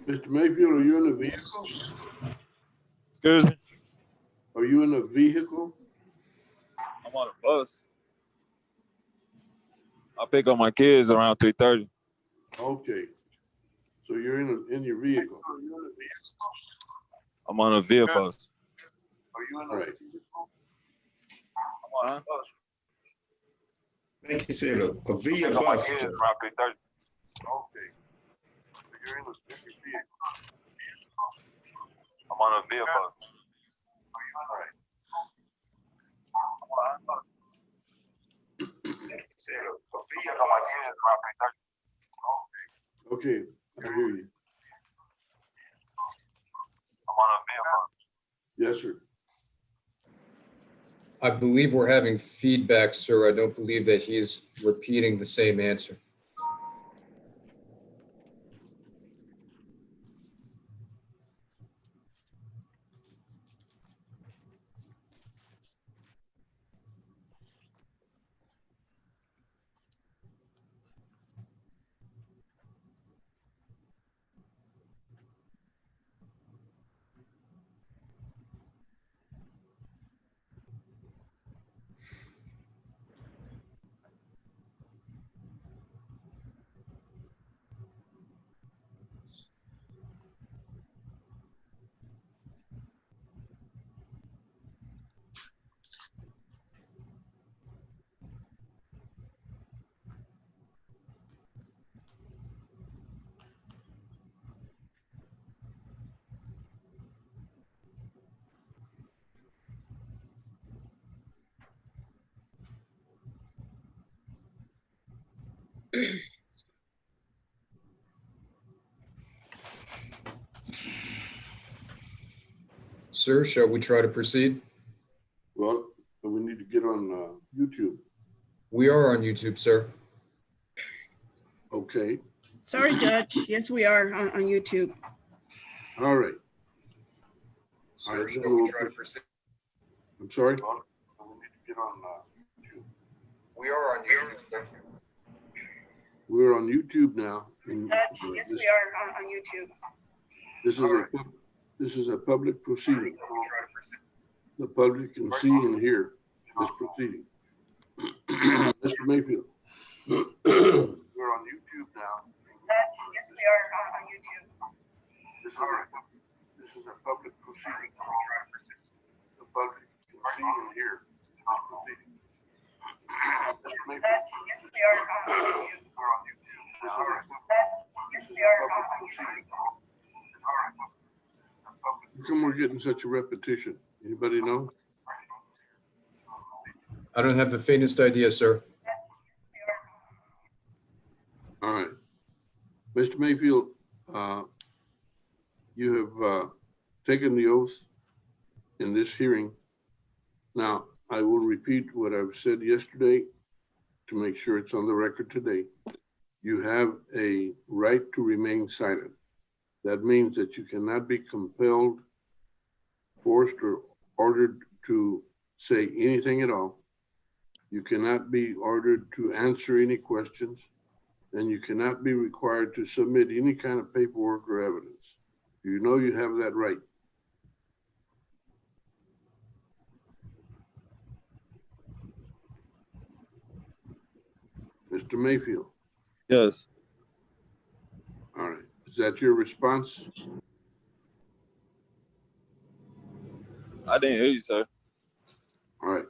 Mr. Mayfield, are you in a vehicle? Excuse me? Are you in a vehicle? I'm on a bus. I pick up my kids around 3:30. Okay. So you're in your vehicle. I'm on a via bus. Are you in a vehicle? Huh? I think he said a via bus. Around 3:30. Okay. So you're in your vehicle. I'm on a via bus. Are you in a Okay, I hear you. I'm on a via bus. Yes, sir. I believe we're having feedback, sir. I don't believe that he's repeating the same answer. Sir, shall we try to proceed? Well, we need to get on YouTube. We are on YouTube, sir. Okay. Sorry, Judge. Yes, we are on YouTube. All right. All Sir, right, shall then we we'll try to proceed. proceed? I'm sorry? We need to get on YouTube. We are on YouTube, sir. We're on YouTube now. And, Yes, we are on YouTube. This is a public proceeding. The public can see and hear this proceeding. Mr. Mayfield. We're on YouTube now. Yes, we are on YouTube. This is a public proceeding. The public can see and hear this proceeding. Mr. Mayfield. Yes, we are on YouTube. We're on YouTube. Yes, we are on YouTube. How come we're getting such a repetition? Anybody know? I don't have the faintest idea, sir. All right. Mr. Mayfield, you have taken the oath in this hearing. Now, I will repeat what I've said yesterday to make sure it's on the record today. You have a right to remain silent. That means that you cannot be compelled, forced, or ordered to say anything at all. You cannot be ordered to answer any questions, and you cannot be required to submit any kind of paperwork or evidence. You know you have that right. Mr. Mayfield. Yes. All right. Is that your response? I didn't hear you, sir. All right.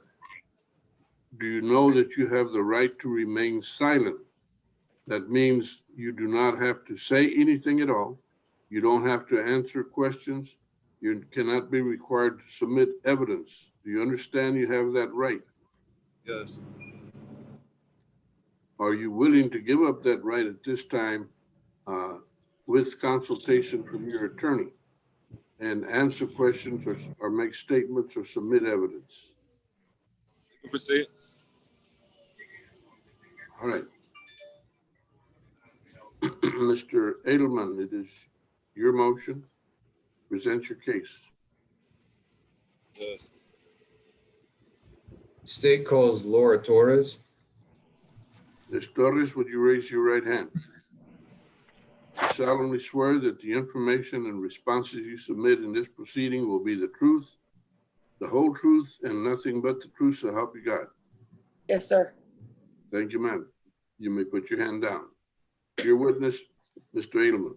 Do you know that you have the right to remain silent? That means you do not have to say anything at all. You don't have to answer questions. You cannot be required to submit evidence. Do you understand you have that right? Yes. Are you willing to give up that right at this time with consultation from your attorney and answer questions or make statements or submit evidence? You can proceed. All right. Mr. Edelman, it is your motion. Present your case. Yes. State calls Laura Torres. Ms. Torres, would you raise your right hand? solemnly swear that the information and responses you submit in this proceeding will be the truth, the whole truth, and nothing but the truth, so help you God. Yes, sir. Thank you, ma'am. You may put your hand down. Your witness, Mr. Edelman.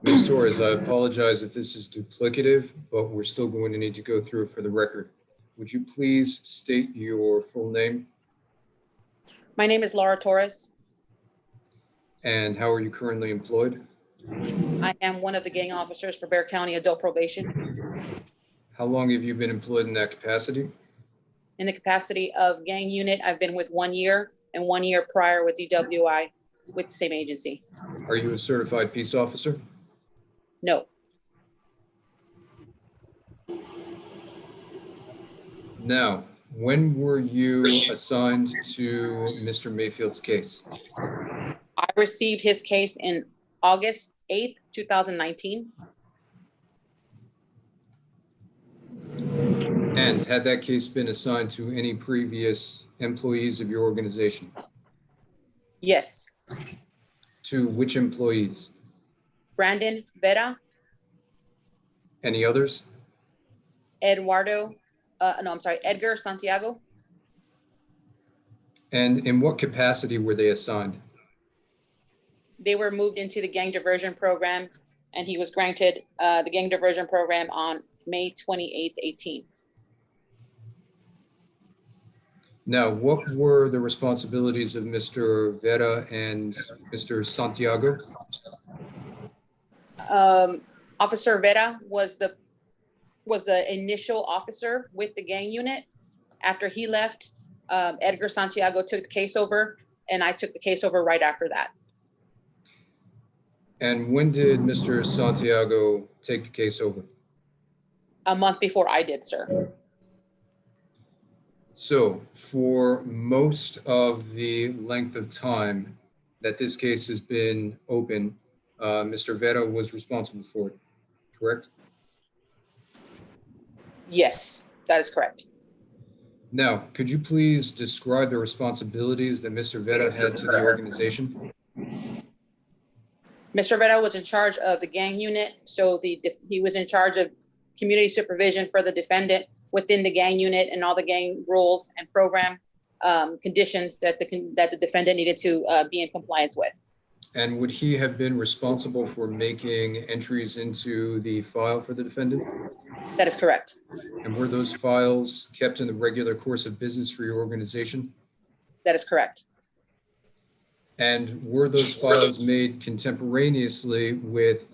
Ms. Torres, I apologize if this is duplicative, but we're still going to need to go through it for the record. Would you please state your full name My name is Laura Torres. and how are you currently employed? I am one of the gang officers for Bexar County Adult Probation. How long have you been employed in that capacity? In the capacity of gang unit, I've been with 1 year and 1 year prior with DWI with the same agency. Are you a certified peace officer? No, Now, when were you assigned to Mr. Mayfield's case? I received his case in August 8th, 2019. And had that case been assigned to any previous employees of your organization? Yes, To which employees? Brandon Vera, Any others? Edgar Santiago. And in what capacity were they assigned? They were moved into the gang diversion program, and he was granted the gang diversion program on May 28th, 18. Now, what were the responsibilities of Mr. Vera and Mr. Santiago? Officer Vera was the initial officer with the gang unit. After he left, Edgar Santiago took the case over, and I took the case over right after that. And when did Mr. Santiago take the case over? A month before I did, sir. So for most of the length of time that this case has been open, Mr. Vera was responsible for it, correct? Yes, that is correct. Now, could you please describe the responsibilities that Mr. Vera had to the organization? Mr. Vera was in charge of the gang unit, so he was in charge of community supervision for the defendant within the gang unit and all the gang rules and program conditions that the defendant needed to be in compliance with. And would he have been responsible for making entries into the file for the defendant? That is correct. And were those files kept in the regular course of business for your organization? That is correct. And were those files made contemporaneously with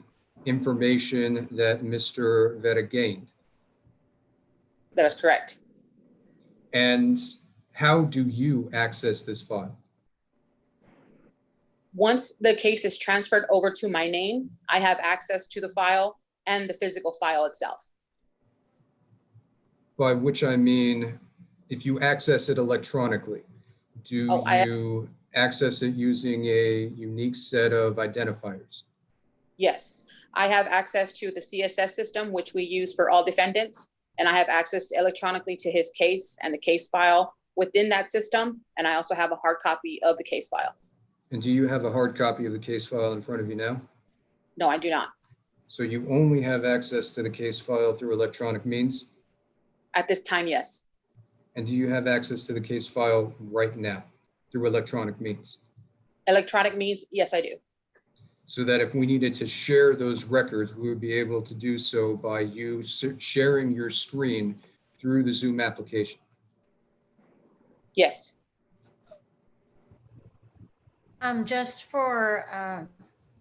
information that Mr. Vera gained? That is correct. And how do you access this file? Once the case is transferred over to my name, I have access to the file and the physical file itself. By which I mean, if you access it electronically, do you access it using a unique set of identifiers? Yes, I have access to the CSS system, which we use for all defendants, and I have access electronically to his case and the case file within that system, and I also have a hard copy of the case file. And do you have a hard copy of the case file in front of you now? No, I do not. So you only have access to the case file through electronic means? At this time, yes. And do you have access to the case file right now through electronic means? Electronic means, yes, I do. So that if we needed to share those records, we would be able to do so by you sharing your screen through the Zoom application. Yes. Just for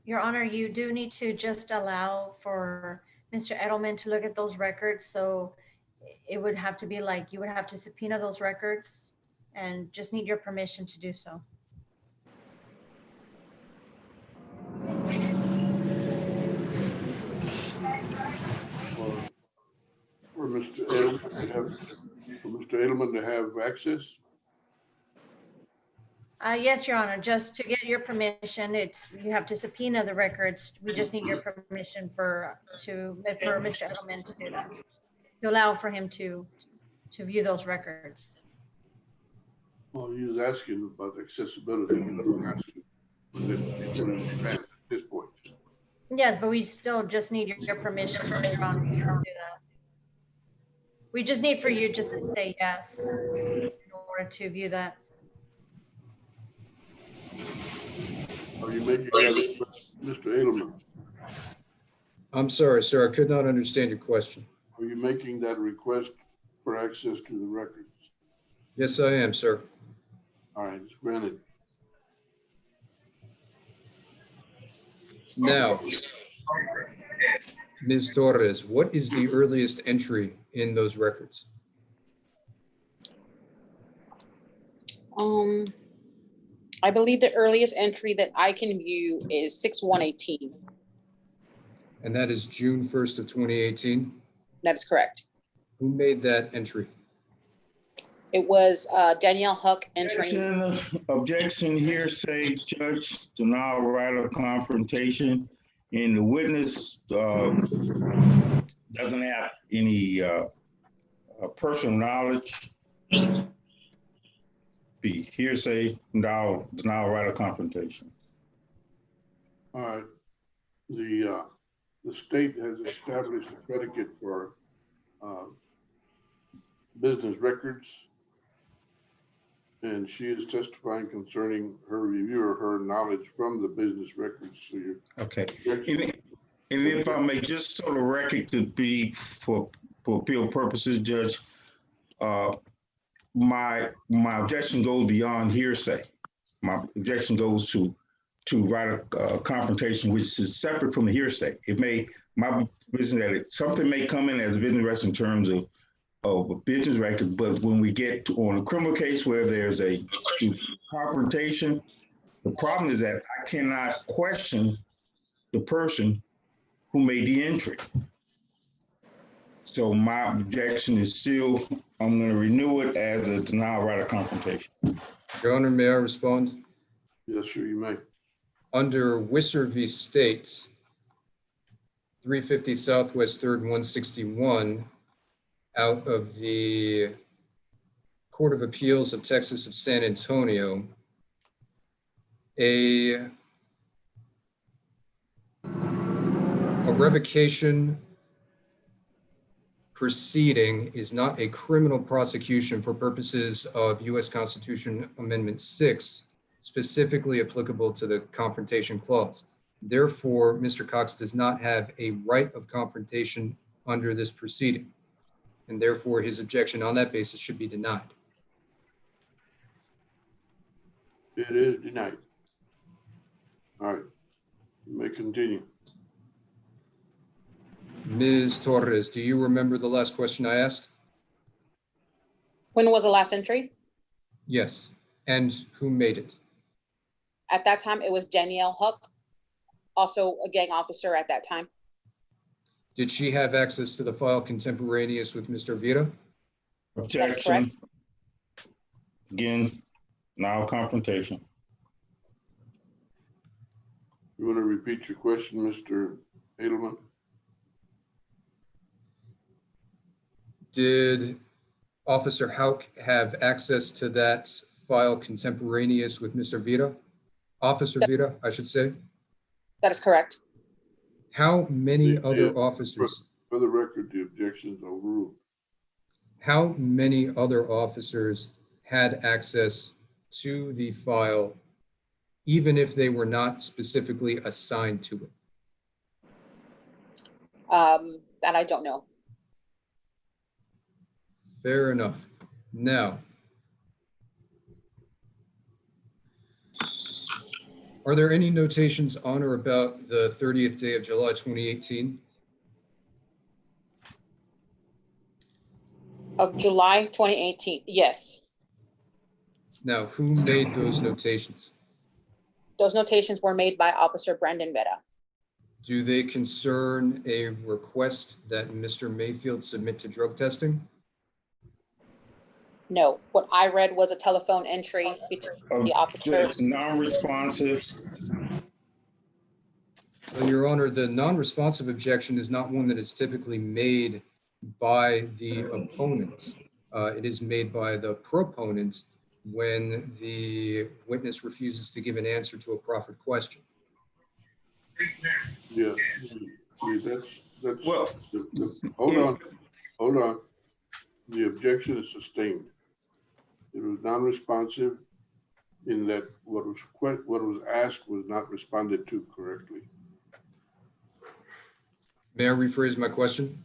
Your Honor, you do need to just allow for Mr. Edelman to look at those records. So it would have to be like, you would have to subpoena those records and just need your permission to do so. For Mr. Edelman to have access? Yes, Your Honor, just to get your permission, you have to subpoena the records. We just need your permission for Mr. Edelman to do that, to allow for him to view those records. Well, he was asking about accessibility. He was asking. Yes, but we still just need your permission, Your Honor, to do that. We just need for you just to say yes in order to view that. Are you making that request, Mr. Edelman? I'm sorry, sir, I could not understand your question. Are you making that request for access to the records? Yes, I am, sir. All right, it's granted. Now, Ms. Torres, what is the earliest entry in those records? I believe the earliest entry that I can view is 6/1/18. And that is June 1st of 2018. That is correct. Who made that entry? It was Danielle Huck entering. Objection hearsay, Judge, denial right of confrontation, and the witness doesn't have any personal knowledge. Be hearsay, denial right of confrontation. All right. The state has established a predicate for business records, and she is testifying concerning her review or her knowledge from the business records. So you're Okay. And if I may, just so the record could be for appeal purposes, Judge, my objection goes beyond hearsay. My objection goes to right of confrontation, which is separate from the hearsay. My business that something may come in as business records in terms of a business record, but when we get on a criminal case where there's a confrontation, the problem is that I cannot question the person who made the entry. So my objection is still, I'm going to renew it as a denial right of confrontation. Your Honor, may I respond? yes, sure, you may. Under Wisser v. State, 350 Southwest 3rd 161, out of the Court of Appeals of Texas of San Antonio, a revocation proceeding is not a criminal prosecution for purposes of U.S. Constitution Amendment 6, specifically applicable to the Confrontation Clause. Therefore, Mr. Cox does not have a right of confrontation under this proceeding, and therefore his objection on that basis should be denied. It is denied. All right, you may continue. Ms. Torres, do you remember the last question I asked? When was the last entry? Yes. And who made it? At that time, it was Danielle Huck, also a gang officer at that time. Did she have access to the file contemporaneous with Mr. Vita? Objection. Again, now confrontation. You want to repeat your question, Mr. Edelman? Did Officer Hauk have access to that file contemporaneous with Mr. Vita? Officer Vita, I should say. That is correct. How many other officers? For the record, the objection is overruled. How many other officers had access to the file, even if they were not specifically assigned to it? That I don't know. Fair enough. Now, are there any notations on or about the 30th day of July 2018? Of July 2018, yes. Now, who made those notations? Those notations were made by Officer Brandon Vera. Do they concern a request that Mr. Mayfield submit to drug testing? No, what I read was a telephone entry between the officer. Judge, non-responsive. Well, Your Honor, the non-responsive objection is not one that is typically made by the opponent. It is made by the proponent when the witness refuses to give an answer to a proffered question. Yeah, that's, Well, hold on. The objection is sustained. It was non-responsive in that what was asked was not responded to correctly. May I rephrase my question?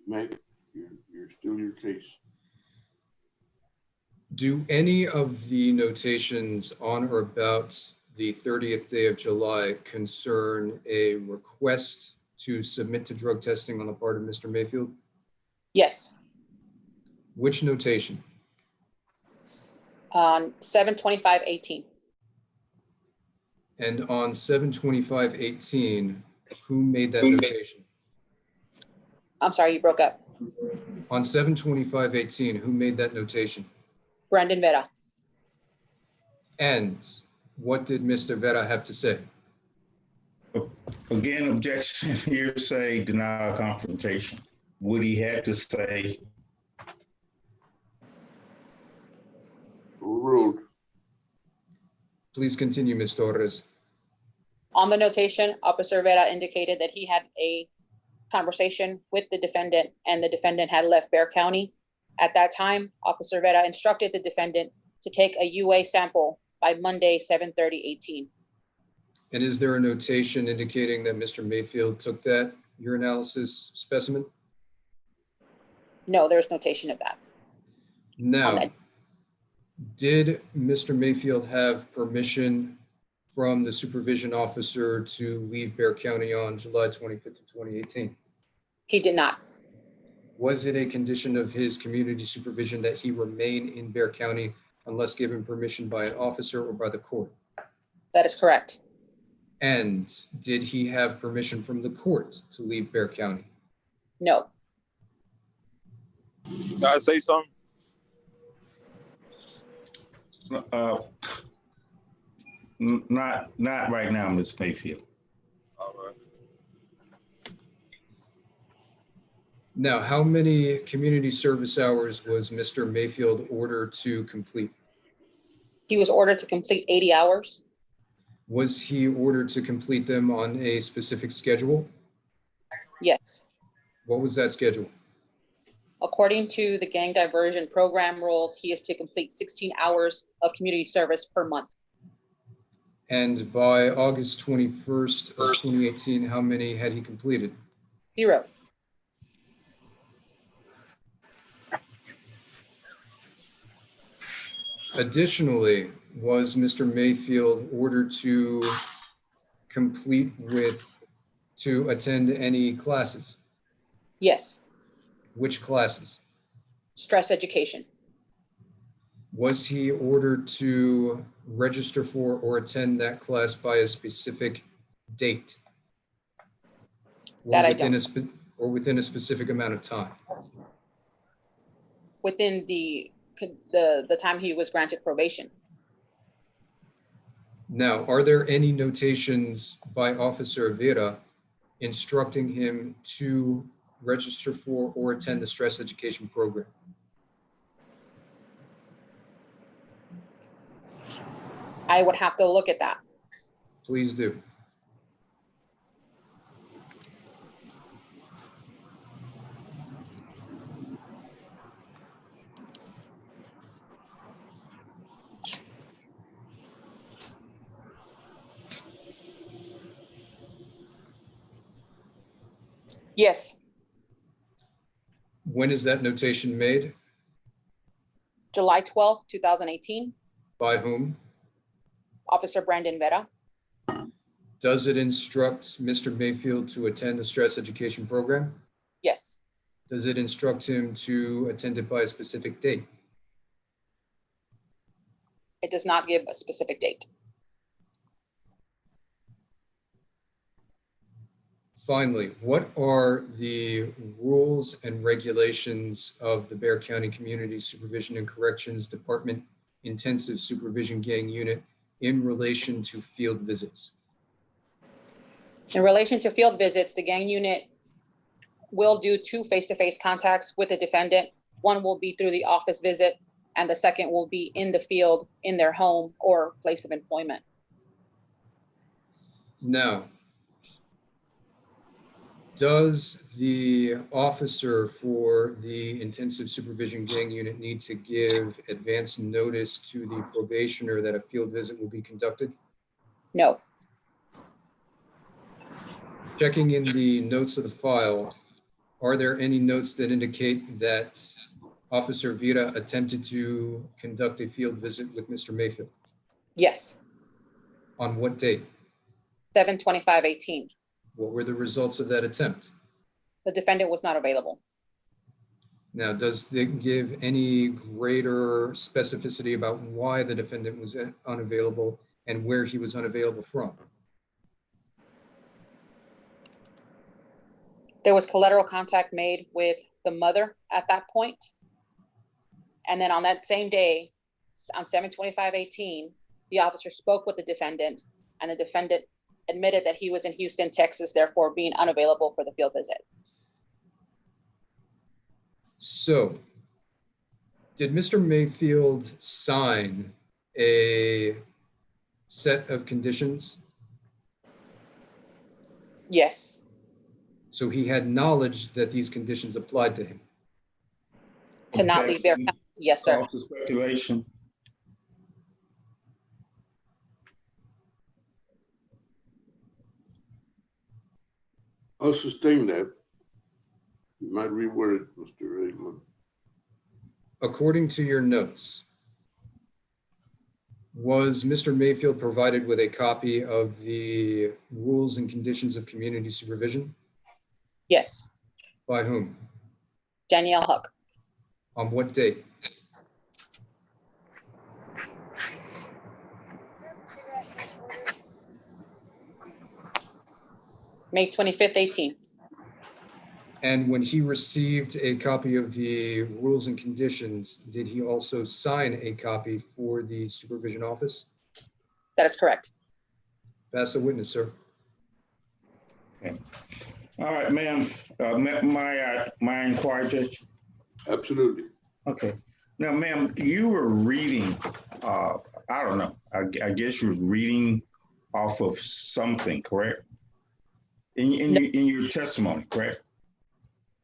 Mate, you're still your case. Do any of the notations on or about the 30th day of July concern a request to submit to drug testing on the part of Mr. Mayfield? Yes, Which notation? on 7/25/18. And on 7/25/18, who made that notation? I'm sorry, you broke up. On 7/25/18, who made that notation? Brandon Vera. And what did Mr. Vera have to say? again, objection, hearsay, denial, confrontation. What he had to say, Overruled. Please continue, Ms. Torres. On the notation, Officer Vera indicated that he had a conversation with the defendant and the defendant had left Bear County. At that time, Officer Vera instructed the defendant to take a UA sample by Monday, 7/30/18. And is there a notation indicating that Mr. Mayfield took that urinalysis specimen? No, there's notation of that. Now, that. did Mr. Mayfield have permission from the supervision officer to leave Bear County on July 25th of 2018? He did not. Was it a condition of his community supervision that he remain in Bear County unless given permission by an officer or by the court? That is correct. And did he have permission from the court to leave Bear County? No. Can I say something? not right now, Ms. Mayfield. All right. Now, how many community service hours was Mr. Mayfield ordered to complete? He was ordered to complete 80 hours. Was he ordered to complete them on a specific schedule? Yes. What was that schedule? According to the gang diversion program rules, he is to complete 16 hours of community service per month. And by August 21st of 2018, how many had he completed? 0. Additionally, was Mr. Mayfield ordered to attend any classes? Yes. Which classes? Stress education. Was he ordered to register for or attend that class by a specific date? That I don't. Or within a specific amount of time? Within the time he was granted probation. Now, are there any notations by Officer Vera instructing him to register for or attend the stress education program? I would have to look at that. Please do. Yes. When is that notation made? July 12th, 2018. By whom? Officer Brandon Vera. Does it instruct Mr. Mayfield to attend the stress education program? Yes. Does it instruct him to attend it by a specific date? It does not give a specific date. Finally, what are the rules and regulations of the Bear County Community Supervision and Corrections Department Intensive Supervision Gang Unit in relation to field visits? In relation to field visits, the gang unit will do 2 face-to-face contacts with the defendant. One will be through the office visit, and the second will be in the field, in their home or place of employment. Now, Does the officer for the intensive supervision gang unit need to give advance notice to the probationer that a field visit will be conducted? No, Checking in the notes of the file, are there any notes that indicate that Officer Vita attempted to conduct a field visit with Mr. Mayfield? yes, On what date? 7/25/18. What were the results of that attempt? The defendant was not available. Now, does it give any greater specificity about why the defendant was unavailable and where he was unavailable from? There was collateral contact made with the mother at that point. And then on that same day, on 7/25/18, the officer spoke with the defendant, and the defendant admitted that he was in Houston, Texas, therefore being unavailable for the field visit. So, did Mr. Mayfield sign a set of conditions? Yes, So he had knowledge that these conditions applied to him. to not leave their, Objection, yes, sir. call for speculation. I'll sustain that. You might reword it, Mr. Edelman. According to your notes, was Mr. Mayfield provided with a copy of the rules and conditions of community supervision? Yes, By whom? Danielle Huck, On what date? May 25th, 18. And when he received a copy of the rules and conditions, did he also sign a copy for the supervision office? That is correct. Pass the witness, sir. All right, ma'am, my inquiry, Judge. Absolutely. Okay. Now, ma'am, you were reading, I don't know, I guess you were reading off of something, correct? In your testimony, correct?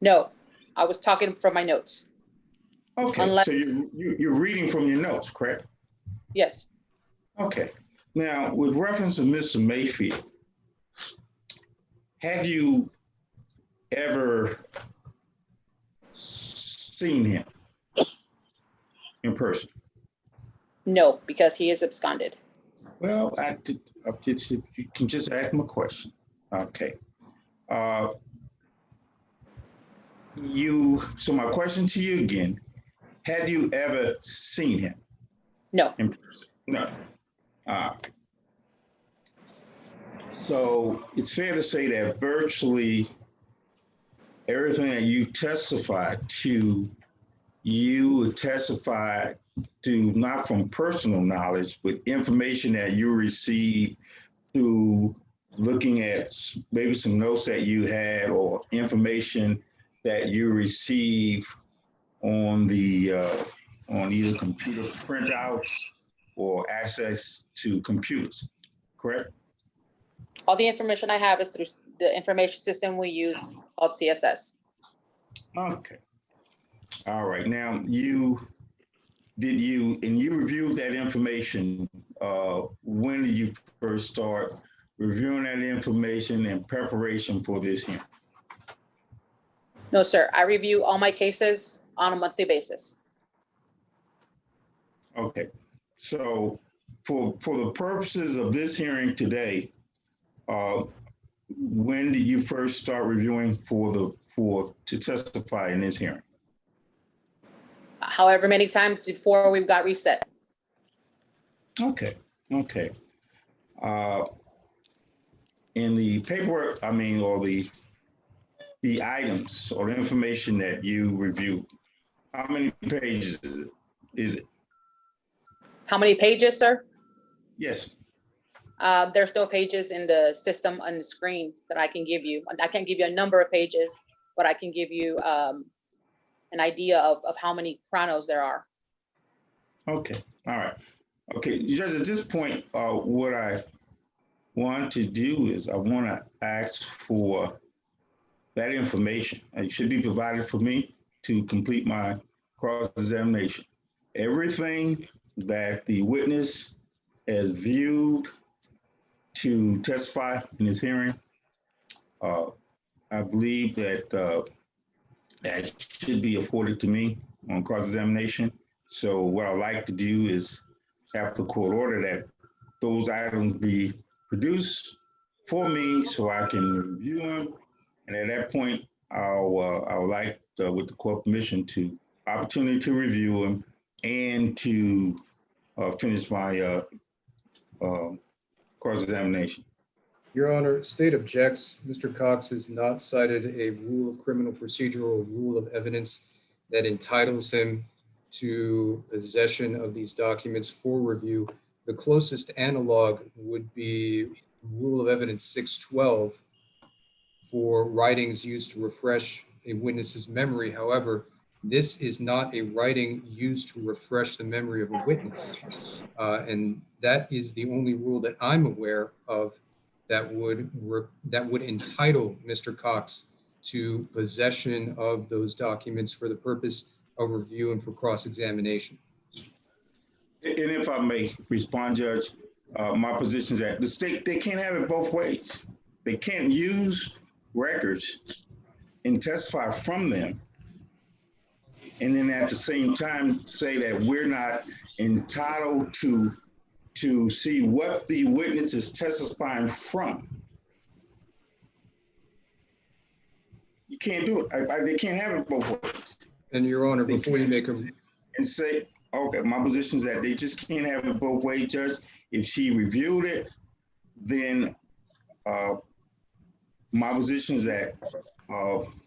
No, I was talking from my notes. Okay, Unless- so you're reading from your notes, correct? Yes, Okay. Now, with reference to Mr. Mayfield, have you ever seen him in person? no, because he is absconded. Well, you can just ask him a question. Okay. So my question to you again, have you ever seen him No, in person? No. So it's fair to say that virtually everything that you testified to, you would testify to not from personal knowledge, but information that you received through looking at maybe some notes that you had or information that you received on the on either computer printouts or access to computers, correct? all the information I have is through the information system we use called CSS. Okay. All right. Now, you reviewed that information. When did you first start reviewing that information in preparation for this hearing? No, sir, I review all my cases on a monthly basis. Okay. So for the purposes of this hearing today, when did you first start reviewing to testify in this hearing? However many times before we got reset. Okay. Okay. In the paperwork, or the items or the information that you reviewed, how many pages is it? How many pages, sir? Yes. There's no pages in the system on the screen that I can give you. I can't give you a number of pages, but I can give you an idea of how many chronos there are. Okay. All right. Okay. Judge, at this point, what I want to do is I want to ask for that information. It should be provided for me to complete my cross-examination. Everything that the witness has viewed to testify in this hearing, I believe that that should be afforded to me on cross-examination. So what I'd like to do is have the court order that those items be produced for me so I can review them. And at that point, I would like, with the court permission, to opportunity to review them and to finish my cross-examination. Your Honor, state objects. Mr. Cox has not cited a rule of criminal procedure or rule of evidence that entitles him to possession of these documents for review. The closest analog would be Rule of Evidence 612 for writings used to refresh a witness's memory. However, this is not a writing used to refresh the memory of a witness. And that is the only rule that I'm aware of that would entitle Mr. Cox to possession of those documents for the purpose of review and for cross-examination. And if I may respond, Judge, my position is that the state, they can't have it both ways. They can't use records and testify from them, and then at the same time say that we're not entitled to see what the witness is testifying from. You can't do it. They can't have it both ways. And Your Honor, They before you can't. make a, And say, okay, my position is that they just can't have it both ways, Judge. If she reviewed it, then my position is that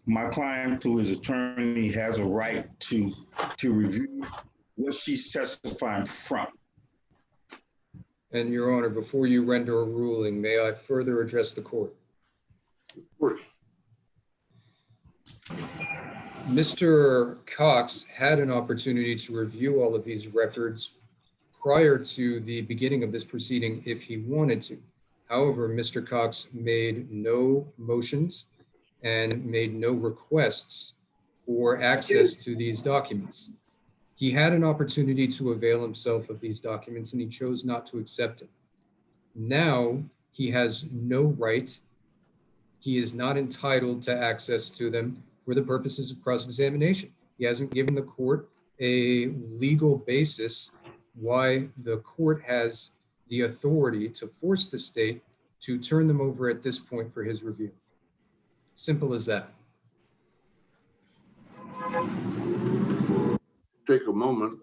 my client, through his attorney, has a right to review what she's testifying from. and Your Honor, before you render a ruling, may I further address the court? Of course. Mr. Cox had an opportunity to review all of these records prior to the beginning of this proceeding if he wanted to. However, Mr. Cox made no motions and made no requests for access to these documents. He had an opportunity to avail himself of these documents and he chose not to accept it. Now he has no right. He is not entitled to access to them for the purposes of cross-examination. He hasn't given the court a legal basis why the court has the authority to force the state to turn them over at this point for his review. Simple as that. Take a moment.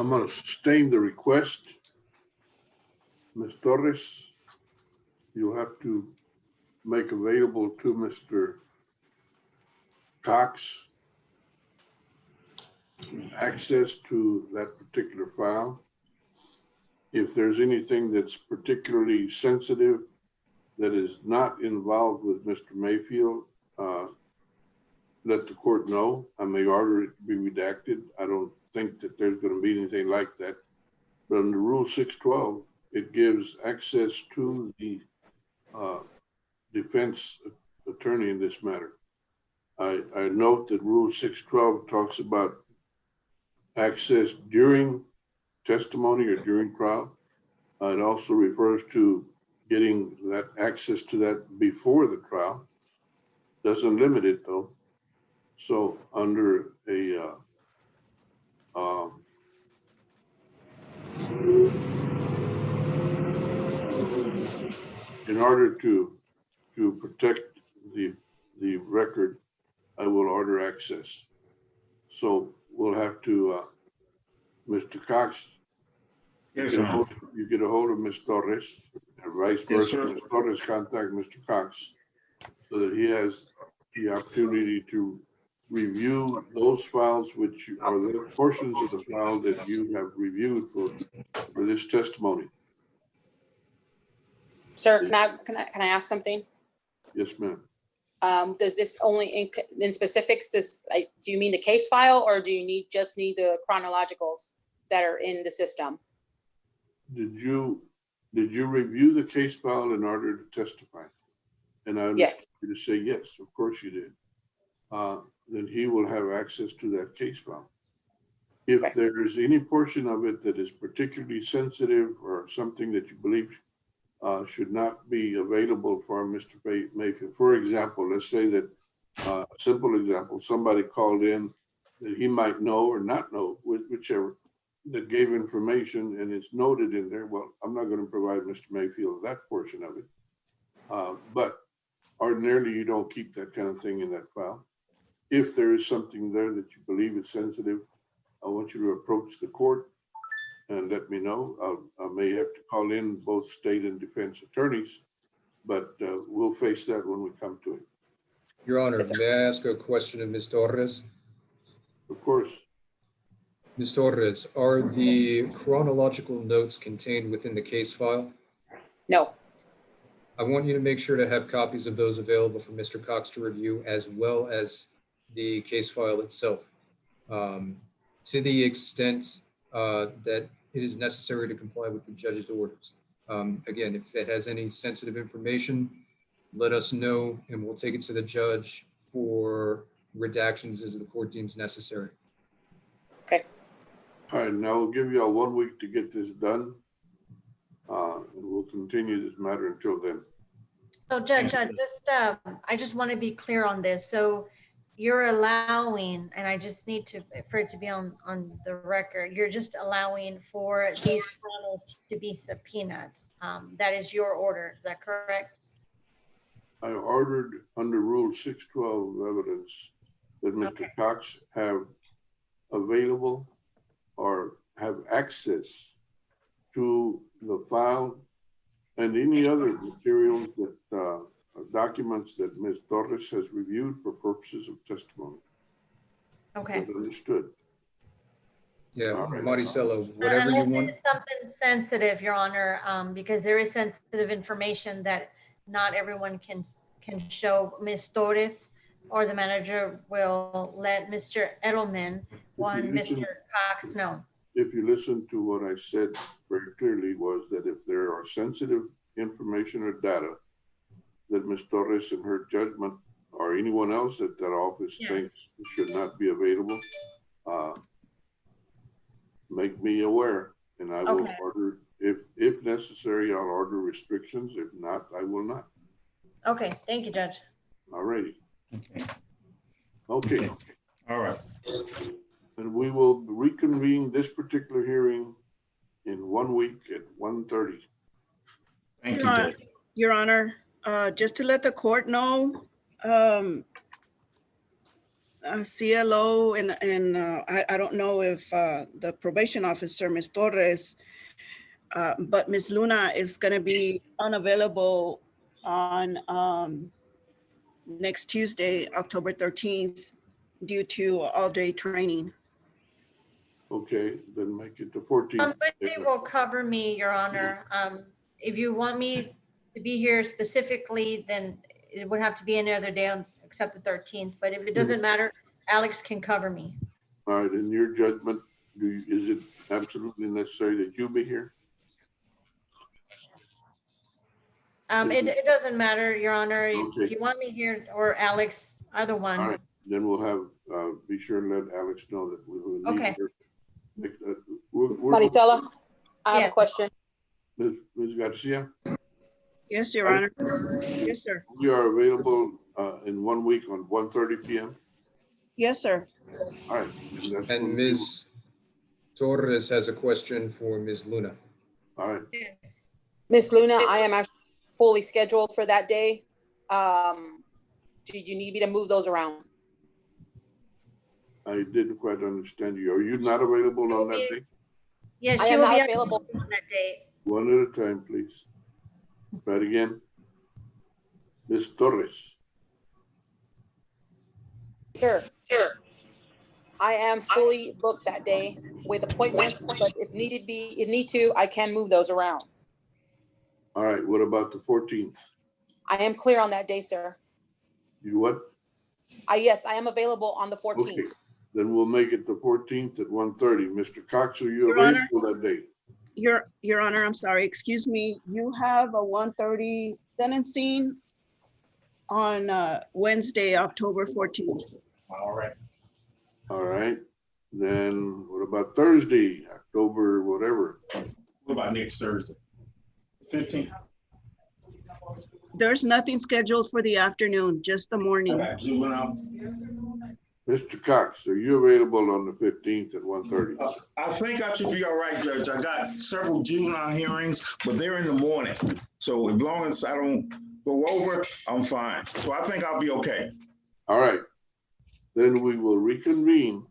I'm going to sustain the request. Ms. Torres, you'll have to make available to Mr. Cox access to that particular file. If there's anything that's particularly sensitive that is not involved with Mr. Mayfield, let the court know. I may order it to be redacted. I don't think that there's going to be anything like that. But under Rule 612, it gives access to the defense attorney in this matter. I note that Rule 612 talks about access during testimony or during trial. It also refers to getting that access to that before the trial. Doesn't limit it though. So under a in order to protect the record, I will order access. So we'll have to, Mr. Cox, Yes, Your Honor. you get a hold of Ms. Torres, and vice Yes, versa. sir. Ms. Torres contact Mr. Cox so that he has the opportunity to review those files, which are the portions of the file that you have reviewed for this testimony. Sir, can I ask something? Yes, ma'am. Does this only in specifics, do you mean the case file or do you just need the chronologicals that are in the system? Did you review the case file in order to testify? And I understand Yes. you to say yes, of course you did. Then he will have access to that case file. If Okay. there is any portion of it that is particularly sensitive or something that you believe should not be available for Mr. Mayfield. For example, let's say that, simple example, somebody called in that he might know or not know, whichever, that gave information and it's noted in there. Well, I'm not going to provide Mr. Mayfield that portion of it. But ordinarily, you don't keep that kind of thing in that file. If there is something there that you believe is sensitive, I want you to approach the court and let me know. I may have to call in both state and defense attorneys, but we'll face that when we come to it. Your Honor, Yes, sir. may I ask a question of Ms. Torres? Of course, Ms. Torres, are the chronological notes contained within the case file? No. I want you to make sure to have copies of those available for Mr. Cox to review, as well as the case file itself. To the extent that it is necessary to comply with the judge's orders. Again, if it has any sensitive information, let us know and we'll take it to the judge for redactions as the court deems necessary. Okay. all right, now we'll give you all 1 week to get this done. And we'll continue this matter until then. So Judge, I just want to be clear on this. So you're allowing, and I just need for it to be on the record, you're just allowing for these chronicles to be subpoenaed. That is your order, is that correct? I ordered under Rule 612 evidence that Mr. Okay. Cox have available or have access to the file and any other materials that documents that Ms. Torres has reviewed for purposes of testimony. Okay. Is that understood? Yeah, All right. Maricela, whatever you Unless want. it's something sensitive, Your Honor, because there is sensitive information that not everyone can show. Ms. Torres or the manager will let Mr. Edelman, Mr. Cox know. If you listen to what I said very clearly was that if there are sensitive information or data that Ms. Torres in her judgment or anyone else at that office Yes. thinks should not be available, make me aware and I will Okay. order, if necessary, I'll order restrictions. If not, I will not. Okay, thank you, Judge. All righty. Okay. Okay. All right. And we will reconvene this particular hearing in 1 week at 1:30. Thank you, Your Honor, Judge. Your Honor, just to let the court know, CLO and I don't know if the probation officer, Ms. Torres, but Ms. Luna is going to be unavailable on next Tuesday, October 13th, due to all-day training. Okay, then make it the 14th. Monday will cover me, Your Honor. If you want me to be here specifically, then it would have to be any other day except the 13th. But if it doesn't matter, Alex can cover me. All right, in your judgment, is it absolutely necessary that you be here? It doesn't matter, Your Honor. Okay. If you want me here or Alex, either one. All right, then we'll have, be sure and let Alex know that we will need Okay. her. Maricela, I have Yes. a question. Ms. Garcia, Yes, Your Honor. Yes, sir. we are available in 1 week on 1:30 PM. Yes, sir. All right. that's And when we Ms. Torres has a question for Ms. Luna. will- All right, Yes. Miss Luna, I am actually fully scheduled for that day. Do you need me to move those around? I didn't quite understand you. Are you not available on that day? Yes, I she am will not be available. on that day. One at a time, please. Try it again. Ms. Torres. Sure. I am fully booked that day with appointments, but if need to, I can move those around. All right, what about the 14th? I am clear on that day, sir. You what? Yes, I am available on the Okay, 14th. then we'll make it the 14th at 1:30. Mr. Cox, are you Your Honor. available that day? Your Honor, I'm sorry, excuse me. You have a 1:30 sentencing on Wednesday, October 14th. All right. All right, then what about Thursday, October, whatever? What about next Thursday? 15th? There's nothing scheduled for the afternoon, just the I morning. got juvenile. Mr. Cox, are you available on the 15th at 1:30? I think I should be all right, Judge. I got several juvenile hearings, but they're in the morning. So as long as I don't go over, I'm fine. So I think I'll be okay. All right, then we will reconvene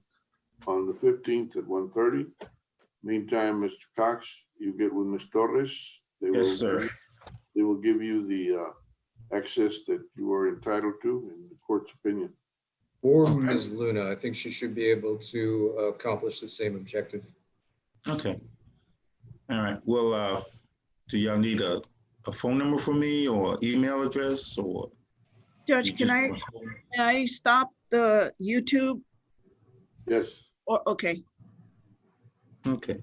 on the 15th at 1:30. Meantime, Mr. Cox, you get with Ms. Torres. They will- Yes, sir. They will give you the access that you are entitled to in the court's opinion. Or Ms. Luna, I think she should be able to accomplish the same objective. Okay. All right. Well, do y'all need a phone number for me or email address or? Judge, you can just- I stop the YouTube? Yes, Or, okay. Okay.